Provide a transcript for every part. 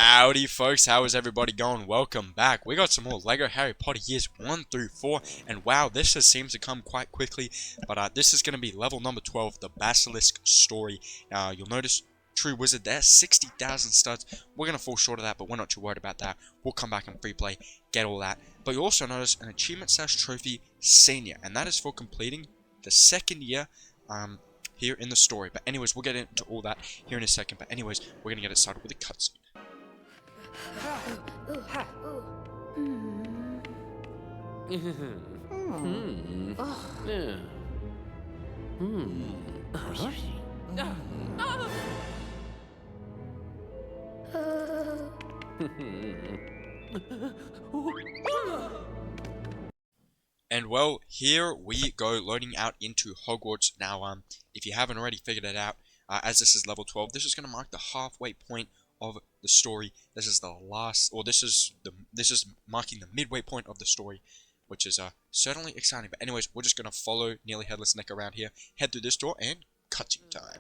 Howdy folks, how is everybody going? Welcome back. We got some more LEGO Harry Potter years 1 through 4, and wow, this has seemed to come quite quickly, but this is going to be level number 12, the Basilisk story. You'll notice, true wizard there, 60,000 studs. We're going to fall short of that, but we're not too worried about that. We'll come back in free play, get all that. But you also notice an achievement / trophy senior, and that is for completing the second year, here in the story. But anyways, we'll get into all that here in a second. But anyways, we're going to get it started with a cutscene. And well, here we go, loading out into Hogwarts. Now, if you haven't already figured it out, as this is level 12, this is going to mark the halfway point of the story. This is the last, or this is marking the midway point of the story, which is certainly exciting. But anyways, we're just going to follow Nearly Headless Nick around here, head through this door, and cutscene time.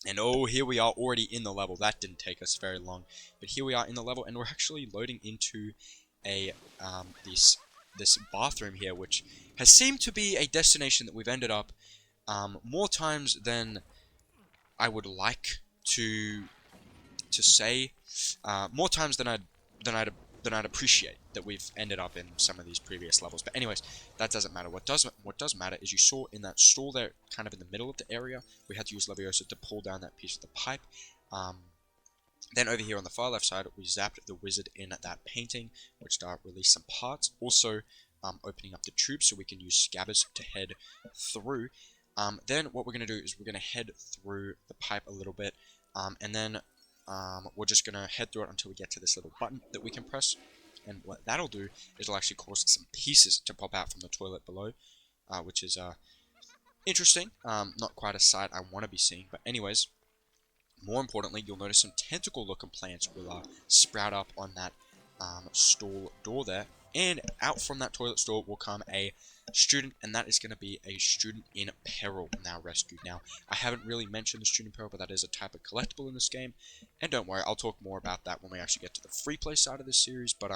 And oh, here we are already in the level. That didn't take us very long, but here we are in the level, and we're actually loading into a this bathroom here, which has seemed to be a destination that we've ended up more times than I would like to say, more times than I'd appreciate that we've ended up in some of these previous levels. But anyways, that doesn't matter. What does matter is you saw in that stall there, kind of in the middle of the area, we had to use Leviosa to pull down that piece of the pipe. Then over here on the far left side, we zapped the wizard in that painting, which released some parts. Also, opening up the tube so we can use scabbers to head through. Then what we're going to do is we're going to head through the pipe a little bit, and then we're just going to head through it until we get to this little button that we can press. And what that'll do is it'll actually cause some pieces to pop out from the toilet below, which is interesting. Not quite a sight I want to be seeing, but anyways, more importantly, you'll notice some tentacle-looking plants will sprout up on that stall door there. And out from that toilet stall will come a student, and that is going to be a student in peril now rescued. Now, I haven't really mentioned the student in peril, but that is a type of collectible in this game. And don't worry, I'll talk more about that when we actually get to the free play side of this series. But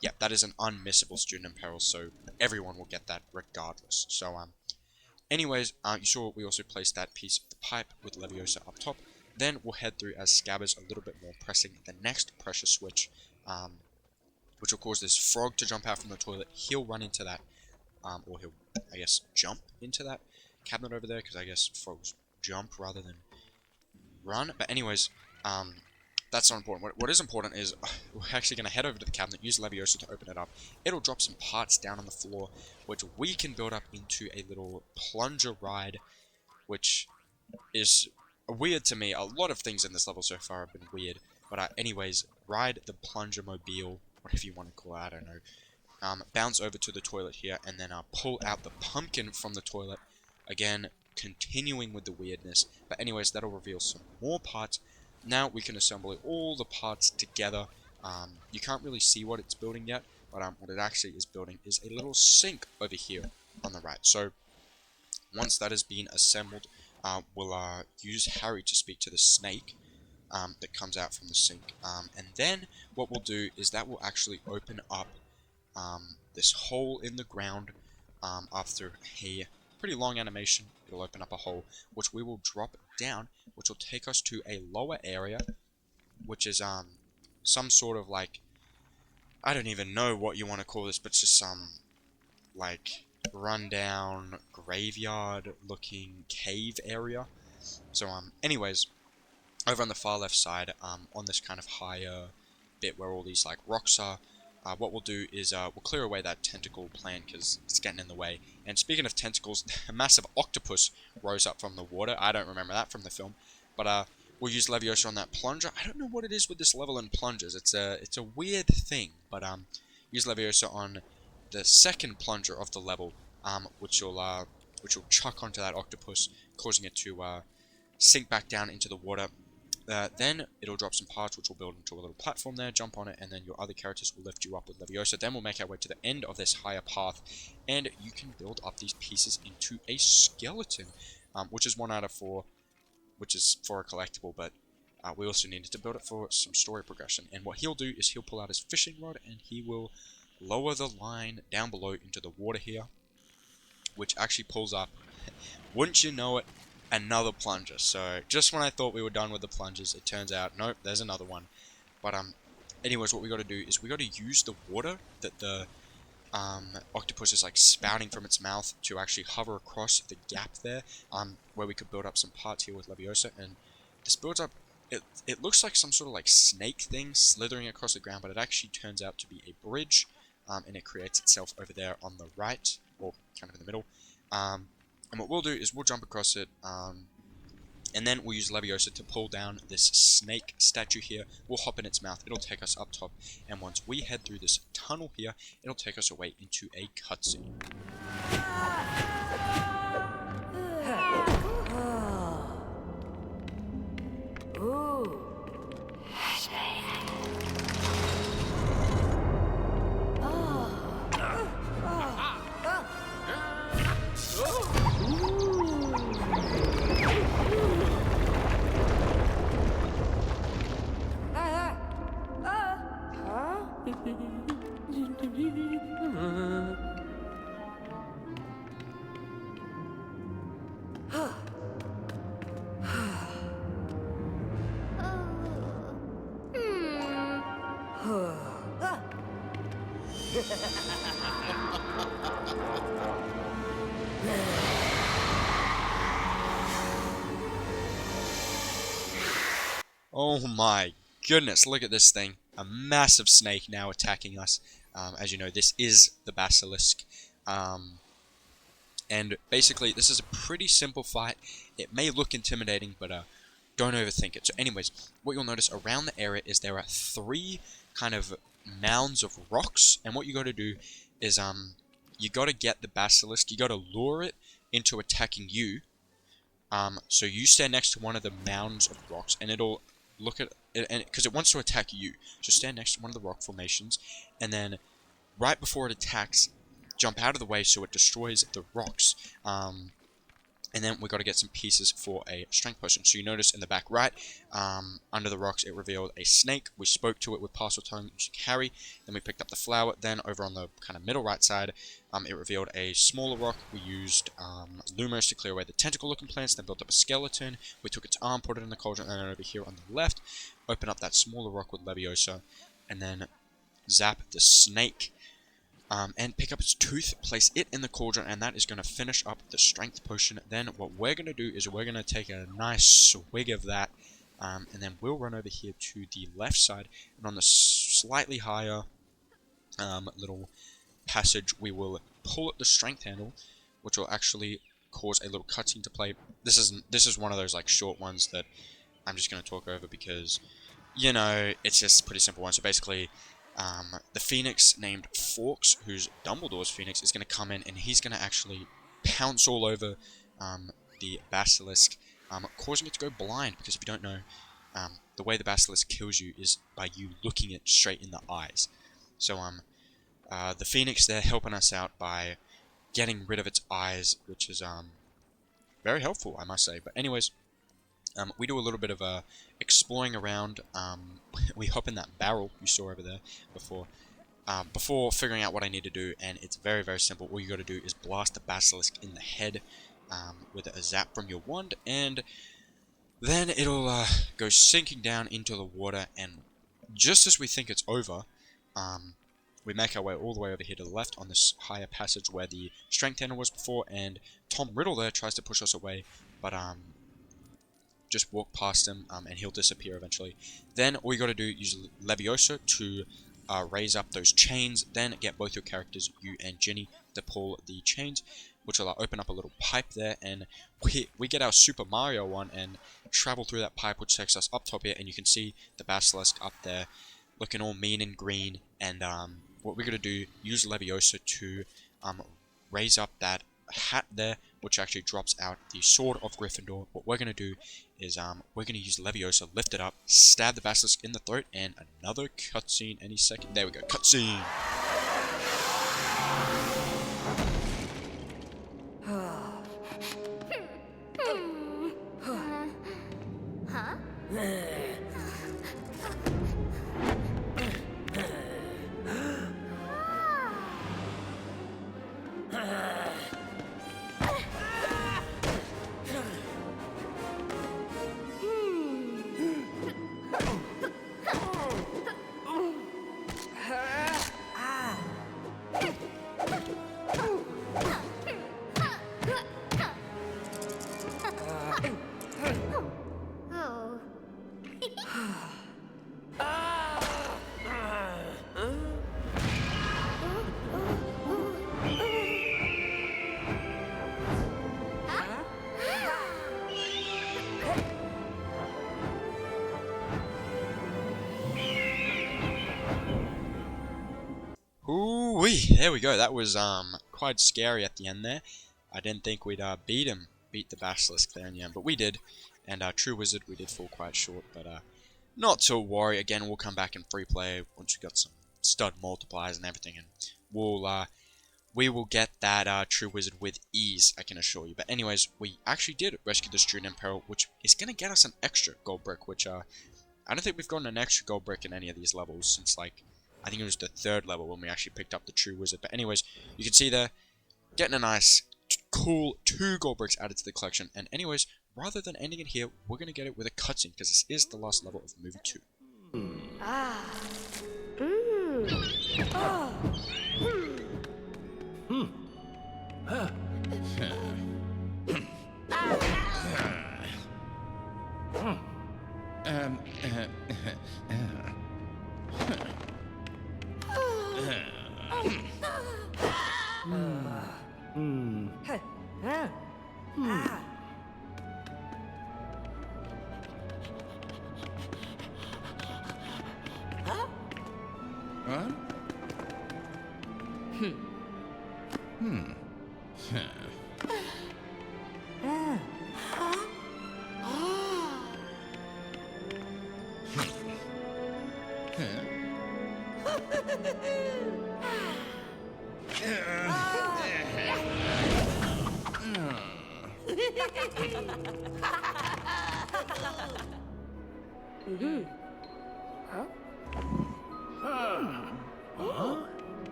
yeah, that is an unmissable student in peril, so everyone will get that regardless. So anyways, you saw we also placed that piece of the pipe with Leviosa up top. Then we'll head through as Scabbers a little bit more, pressing the next pressure switch, which will cause this frog to jump out from the toilet. He'll run into that, or he'll, I guess, jump into that cabinet over there, because I guess frogs jump rather than run. But anyways, that's not important. What is important is we're actually going to head over to the cabinet, use Leviosa to open it up. It'll drop some parts down on the floor, which we can build up into a little plunger ride, which is weird to me. A lot of things in this level so far have been weird. But anyways, ride the plunger mobile, whatever you want to call it, I don't know. Bounce over to the toilet here, and then pull out the pumpkin from the toilet. Again, continuing with the weirdness. But anyways, that'll reveal some more parts. Now we can assemble all the parts together. You can't really see what it's building yet, but what it actually is building is a little sink over here on the right. So once that has been assembled, we'll use Harry to speak to the snake that comes out from the sink. And then what we'll do is that will actually open up this hole in the ground. After a pretty long animation, it'll open up a hole, which we will drop down, which will take us to a lower area, which is some sort of, like, I don't even know what you want to call this, but it's just some, like, rundown graveyard looking cave area. So anyways, over on the far left side, on this kind of higher bit where all these like rocks are, what we'll do is we'll clear away that tentacle plant because it's getting in the way. And speaking of tentacles, a massive octopus rose up from the water. I don't remember that from the film, but we'll use Leviosa on that plunger. I don't know what it is with this level and plungers. It's a weird thing, but use Leviosa on the second plunger of the level, which will chuck onto that octopus, causing it to sink back down into the water. Then it'll drop some parts which will build into a little platform there, jump on it, and then your other characters will lift you up with Leviosa. Then we'll make our way to the end of this higher path, and you can build up these pieces into a skeleton, which is 1 out of 4, which is for a collectible, but we also needed to build it for some story progression. And what he'll do is he'll pull out his fishing rod, and he will lower the line down below into the water here, which actually pulls up, wouldn't you know it, another plunger. So just when I thought we were done with the plungers, it turns out nope, there's another one. But anyways, what we got to do is we got to use the water that the octopus is like spouting from its mouth to actually hover across the gap there, where we could build up some parts here with Leviosa. And this builds up. It looks like some sort of like snake thing slithering across the ground, but it actually turns out to be a bridge, and it creates itself over there on the right, or kind of in the middle. And what we'll do is we'll jump across it, and then we'll use Leviosa to pull down this snake statue here. We'll hop in its mouth, it'll take us up top, and once we head through this tunnel here, it'll take us away into a cutscene. Oh my goodness, look at this thing. A massive snake now attacking us. As you know, this is the Basilisk. And basically, this is a pretty simple fight. It may look intimidating, but don't overthink it. So anyways, what you'll notice around the area is there are 3 kind of mounds of rocks. And what you got to do is you got to get the Basilisk. You got to lure it into attacking you. So you stand next to one of the mounds of rocks, and it'll look at it, and because it wants to attack you. So stand next to one of the rock formations, and then right before it attacks, jump out of the way so it destroys the rocks. And then we got to get some pieces for a strength potion. So you notice in the back right, under the rocks, it revealed a snake. We spoke to it with Pass Without Tongue, carry. Then we picked up the flower. Then over on the kind of middle right side, it revealed a smaller rock. We used Lumos to clear away the tentacle-looking plants. Then built up a skeleton. We took its arm, put it in the cauldron, and then over here on the left, open up that smaller rock with Leviosa, and then zap the snake. And pick up its tooth, place it in the cauldron, and that is going to finish up the strength potion. Then what we're going to do is we're going to take a nice swig of that, and then we'll run over here to the left side, and on the slightly higher little passage, we will pull at the strength handle, which will actually cause a little cutscene to play. This is one of those like short ones that I'm just going to talk over because, you know, it's just a pretty simple one. So basically, the Phoenix named Forks, who's Dumbledore's Phoenix, is going to come in, and he's going to actually pounce all over the Basilisk, causing it to go blind, because if you don't know, the way the Basilisk kills you is by you looking it straight in the eyes. So the Phoenix, they're helping us out by getting rid of its eyes, which is very helpful, I must say. But anyways, we do a little bit of exploring around. We hop in that barrel you saw over there before figuring out what I need to do, and it's very, very simple. All you got to do is blast the Basilisk in the head with a zap from your wand, and then it'll go sinking down into the water. And just as we think it's over, we make our way all the way over here to the left on this higher passage where the strength handle was before, and Tom Riddle there tries to push us away, but just walk past him, and he'll disappear eventually. Then all you got to do is use Leviosa to raise up those chains, then get both your characters, you and Ginny, to pull the chains, which will open up a little pipe there, and we get our Super Mario one and travel through that pipe, which takes us up top here, and you can see the Basilisk up there, looking all mean and green, and what we're going to do, use Leviosa to raise up that hat there, which actually drops out the Sword of Gryffindor. What we're going to do is we're going to use Leviosa, lift it up, stab the Basilisk in the throat, and another cutscene any second. There we go, cutscene! Ooh-wee, there we go. That was quite scary at the end there. I didn't think we'd beat the Basilisk there in the end, but we did. And True Wizard, we did fall quite short, but not to worry. Again, we'll come back in free play once we got some stud multipliers and everything, and we will get that True Wizard with ease, I can assure you. But anyways, we actually did rescue the student in peril, which is going to get us an extra gold brick, which I don't think we've gotten an extra gold brick in any of these levels since, like, I think it was the 3rd level when we actually picked up the True Wizard. But anyways, you can see there, getting a nice, cool 2 gold bricks added to the collection. And anyways, rather than ending it here, we're going to get it with a cutscene, because this is the last level of movie 2.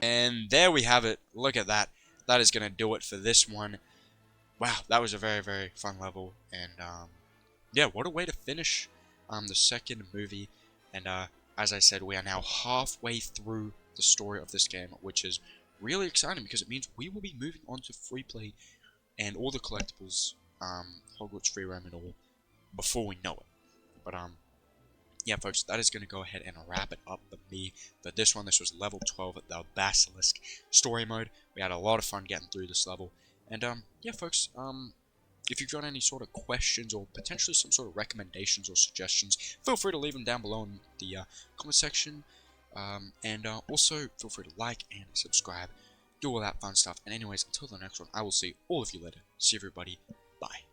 And there we have it. Look at that. That is going to do it for this one. Wow, that was a very, very fun level. And yeah, what a way to finish the second movie. And as I said, we are now halfway through the story of this game, which is really exciting because it means we will be moving on to free play and all the collectibles, Hogwarts free roam and all, before we know it. But yeah, folks, that is going to go ahead and wrap it up for me. But this one, this was level 12 at the Basilisk story mode. We had a lot of fun getting through this level. And yeah, folks, if you've got any sort of questions or potentially some sort of recommendations or suggestions, feel free to leave them down below in the comment section. And also, feel free to like and subscribe. Do all that fun stuff. And anyways, until the next one, I will see all of you later. See everybody. Bye.